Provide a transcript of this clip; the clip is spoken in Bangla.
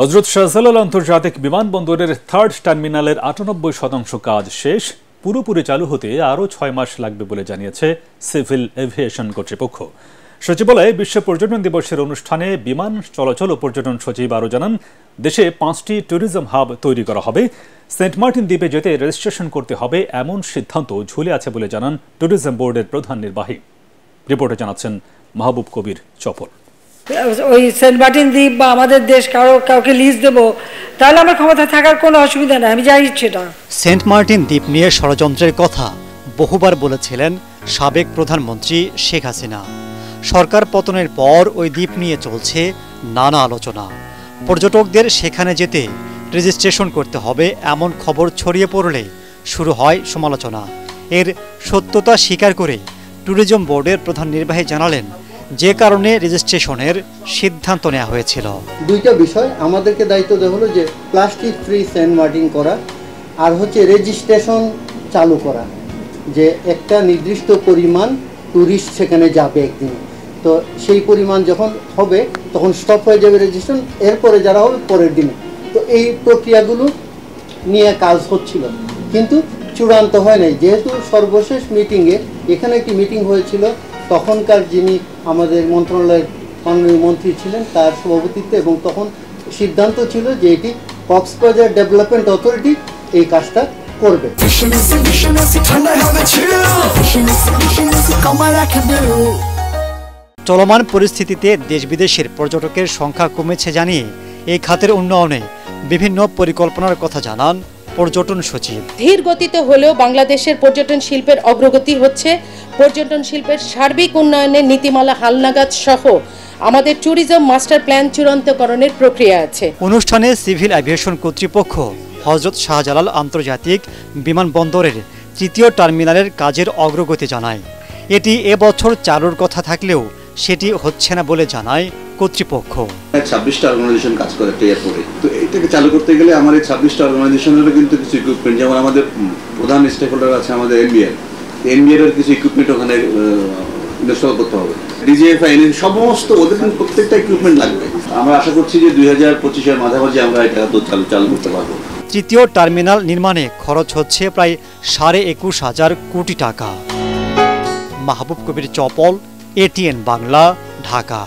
হযরত শাহজালাল আন্তর্জাতিক বিমানবন্দরের থার্ড টার্মিনালের ৯৮% কাজ শেষ। পুরোপুরি চালু হতে আরও ৬ মাস লাগবে বলে জানিয়েছে সিভিল এভিয়েশন কর্তৃপক্ষ। সচিবালয়ে বিশ্ব পর্যটন দিবসের অনুষ্ঠানে বিমান চলাচল ও পর্যটন সচিব আরও জানান, দেশে ৫টি ট্যুরিজম হাব তৈরি করা হবে। সেন্ট মার্টিন দ্বীপে যেতে রেজিস্ট্রেশন করতে হবে এমন সিদ্ধান্ত ঝুলে আছে বলে জানান ট্যুরিজম বোর্ডের প্রধান নির্বাহী। রিপোর্টে জানাচ্ছেন মাহবুব কবির চপল। ওই সেন্ট মার্টিন দ্বীপ বা আমাদের দেশ কাউকে লিজ দেবো, তাহলে আমার ক্ষমতা থাকার কোনো অসুবিধা নেই, আমি যাই ইচ্ছেটা। সেন্ট মার্টিন দ্বীপ নিয়ে ষড়যন্ত্রের কথা বহুবার বলেছিলেন সাবেক প্রধানমন্ত্রী শেখ হাসিনা। সরকার পতনের পর ওই দ্বীপ নিয়ে চলছে নানা আলোচনা। পর্যটকদের সেখানে যেতে রেজিস্ট্রেশন করতে হবে এমন খবর ছড়িয়ে পড়লে শুরু হয় সমালোচনা। এর সত্যতা স্বীকার করে ট্যুরিজম বোর্ডের প্রধান নির্বাহী জানালেন, যে কারণে রেজিস্ট্রেশনের সিদ্ধান্ত নেওয়া হয়েছিল। দুইটা বিষয় আমাদেরকে দায়িত্ব দেওয়া হলো, যে প্লাস্টিক ফ্রি সেন্ট মার্টিন করা আর হচ্ছে রেজিস্ট্রেশন চালু করা, যে একটা নির্দিষ্ট পরিমাণ ট্যুরিস্ট সেখানে যাবে একদিন, তো সেই পরিমাণ যখন হবে তখন স্টপ হয়ে যাবে রেজিস্ট্রেশন, এরপরে যারা হবে পরের দিনে। তো এই প্রক্রিয়াগুলো নিয়ে কাজ হচ্ছিল, কিন্তু চূড়ান্ত হয় নাই। যেহেতু সর্বশেষ মিটিংয়ে এখানে একটি মিটিং হয়েছিল, তখনকার যিনি আমাদের মন্ত্রণালয়ের মাননীয় মন্ত্রী ছিলেন তার সভাপতিত্বে, এবং তখন সিদ্ধান্ত ছিল যে এটি কক্সবাজার ডেভেলপমেন্ট অথরিটি এই কাজটা করবে। চলমান পরিস্থিতিতে দেশ বিদেশের পর্যটকের সংখ্যা কমেছে জানিয়ে এই খাতের উন্নয়নে বিভিন্ন পরিকল্পনার কথা জানান পর্যটন সচিব। ধীর গতিতে হলেও বাংলাদেশের পর্যটন শিল্পের অগ্রগতি হচ্ছে। পর্যটন শিল্পের সার্বিক উন্নয়নের নীতিমালা হালনাগাদ সহ আমাদের ট্যুরিজম মাস্টার প্ল্যান চূড়ান্তকরণের প্রক্রিয়া আছে। অনুষ্ঠানে সিভিল এভিয়েশন কর্তৃপক্ষ হযরত শাহজালাল আন্তর্জাতিক বিমানবন্দরের ৩য় টার্মিনালের কাজের অগ্রগতি জানায়। এটি এবছর চালুর কথা থাকলেও সেটি হচ্ছে না বলে জানায় কর্তৃপক্ষ। 26টা অর্গানাইজেশন কাজ করে একটা এয়ারপোর্টে, তো এটাকে চালু করতে গেলে আমার এই 26টা অর্গানাইজেশনেরও কিন্তু কিছু ইকুইপমেন্ট, যেমন আমাদের প্রধান স্টেক হোল্ডার আছে আমাদের এনবিআর এর কিছু ইকুইপমেন্ট ওখানে ইনস্টল করতে হবে। ডিজিএফআই সমস্ত ওদের প্রত্যেকটা ইকুইপমেন্ট লাগবে। আমরা আশা করছি যে 2025-এর মাঝামাঝি আমরা এটা চালু করতে পারবো। ৩য় টার্মিনাল নির্মাণে খরচ হচ্ছে প্রায় 21,500 কোটি টাকা। মাহবুব কবির চপল, এটিএন বাংলা, ঢাকা।